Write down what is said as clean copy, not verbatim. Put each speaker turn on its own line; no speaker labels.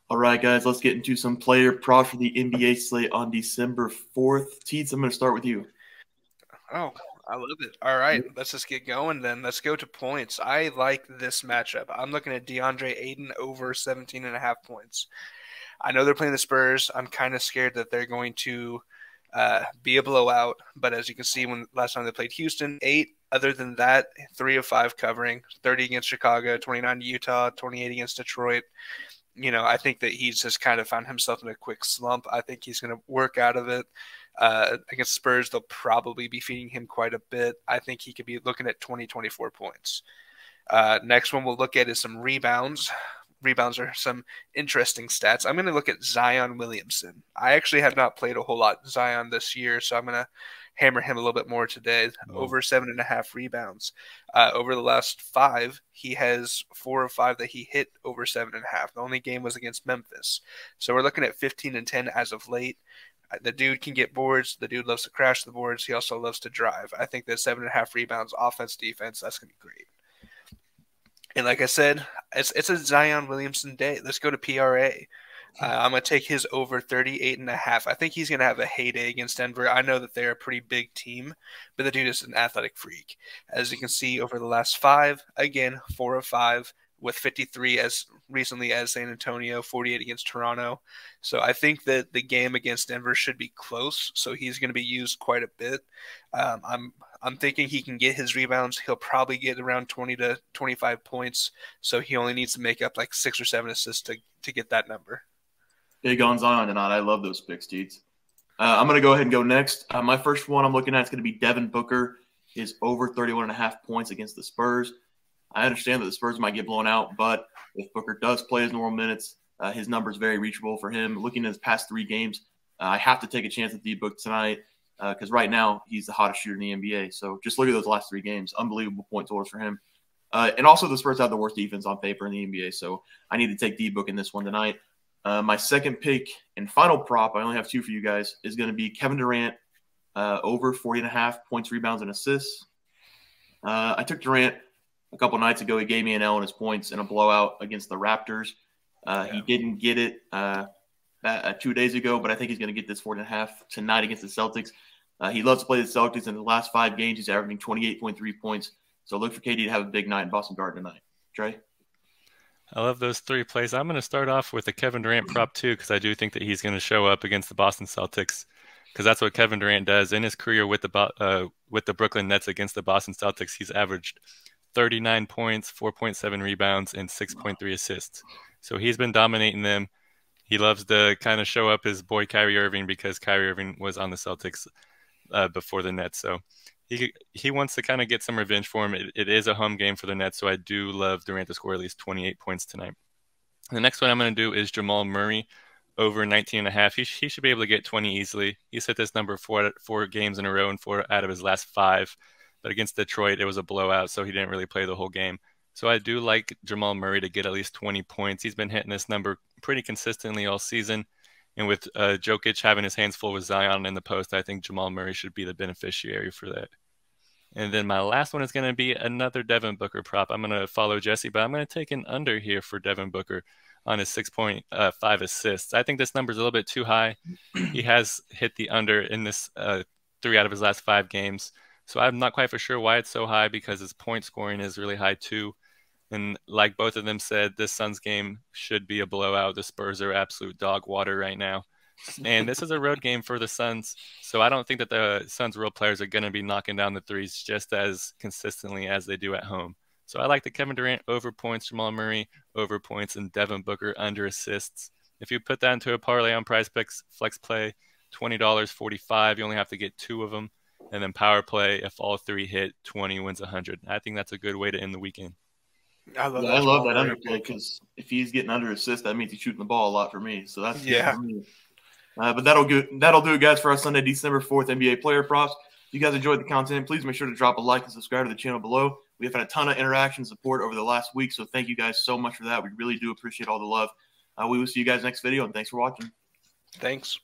All right, guys, let's get into some player props for the NBA slate on December 4th. Teats, I'm going to start with you.
Oh, I love it. All right, let's just get going then. Let's go to points. I like this matchup. I'm looking at DeAndre Ayton over 17.5 points. I know they're playing the Spurs. I'm kind of scared that they're going to be a blowout. But as you can see, when last time they played Houston, 8. Other than that, 3 of 5 covering, 30 against Chicago, 29 to Utah, 28 against Detroit. I think that he's just kind of found himself in a quick slump. I think he's going to work out of it. Against Spurs, they'll probably be feeding him quite a bit. I think he could be looking at 20, 24 points. Next one we'll look at is some rebounds. Rebounds are some interesting stats. I'm going to look at Zion Williamson. I actually have not played a whole lot Zion this year, so I'm going to hammer him a little bit more today. Over 7.5 rebounds. Over the last 5, he has 4 of 5 that he hit over 7.5. The only game was against Memphis. So we're looking at 15 and 10 as of late. The dude can get boards. The dude loves to crash the boards. He also loves to drive. I think that 7.5 rebounds, offense, defense, that's going to be great. And like I said, it's a Zion Williamson day. Let's go to PRA. I'm going to take his over 38.5. I think he's going to have a heyday against Denver. I know that they're a pretty big team, but the dude is an athletic freak. As you can see, over the last 5, again, 4 of 5 with 53 as recently as San Antonio, 48 against Toronto. So I think that the game against Denver should be close. So he's going to be used quite a bit. I'm thinking he can get his rebounds. He'll probably get around 20 to 25 points. So he only needs to make up like 6 or 7 assists to get that number.
Big on Zion tonight. I love those picks, Teats. I'm going to go ahead and go next. My first one I'm looking at is going to be Devin Booker is over 31.5 points against the Spurs. I understand that the Spurs might get blown out, but if Booker does play his normal minutes, his number is very reachable for him. Looking at his past 3 games, I have to take a chance at D-Book tonight because right now he's the hottest shooter in the NBA. So just look at those last 3 games. Unbelievable point totals for him. And also the Spurs have the worst defense on paper in the NBA, so I need to take D-Book in this one tonight. My second pick and final prop, I only have 2 for you guys, is going to be Kevin Durant over 40.5 points, rebounds, and assists. I took Durant a couple nights ago. He gave me an L in his points in a blowout against the Raptors. He didn't get it 2 days ago, but I think he's going to get this 40.5 tonight against the Celtics. He loves to play the Celtics. In the last 5 games, he's averaging 28.3 points. So look for KD to have a big night in Boston Garden tonight. Trey?
I love those 3 plays. I'm going to start off with a Kevin Durant prop too, because I do think that he's going to show up against the Boston Celtics, because that's what Kevin Durant does in his career with the Brooklyn Nets against the Boston Celtics. He's averaged 39 points, 4.7 rebounds, and 6.3 assists. So he's been dominating them. He loves to kind of show up his boy Kyrie Irving, because Kyrie Irving was on the Celtics before the Nets. So he wants to kind of get some revenge for him. It is a home game for the Nets, so I do love Durant to score at least 28 points tonight. The next one I'm going to do is Jamal Murray over 19.5. He should be able to get 20 easily. He's hit this number 4 games in a row and 4 out of his last 5. But against Detroit, it was a blowout, so he didn't really play the whole game. So I do like Jamal Murray to get at least 20 points. He's been hitting this number pretty consistently all season. And with Jokic having his hands full with Zion in the post, I think Jamal Murray should be the beneficiary for that. And then my last one is going to be another Devin Booker prop. I'm going to follow Jesse, but I'm going to take an under here for Devin Booker on his 6.5 assists. I think this number is a little bit too high. He has hit the under in this 3 out of his last 5 games. So I'm not quite for sure why it's so high, because his point scoring is really high too. And like both of them said, this Suns game should be a blowout. The Spurs are absolute dog water right now. And this is a road game for the Suns. So I don't think that the Suns role players are going to be knocking down the threes just as consistently as they do at home. So I like the Kevin Durant over points, Jamal Murray over points, and Devin Booker under assists. If you put that into a parlay on PrizePicks, flex play, $20.45, you only have to get 2 of them. And then power play, if all 3 hit, 20 wins 100. I think that's a good way to end the weekend.
I love that underplay, because if he's getting under assist, that means he's shooting the ball a lot for me. So that's good for me. But that'll do it, guys, for our Sunday, December 4th NBA player props. If you guys enjoyed the content, please make sure to drop a like and subscribe to the channel below. We have had a ton of interaction and support over the last week, so thank you guys so much for that. We really do appreciate all the love. We will see you guys next video, and thanks for watching.
Thanks.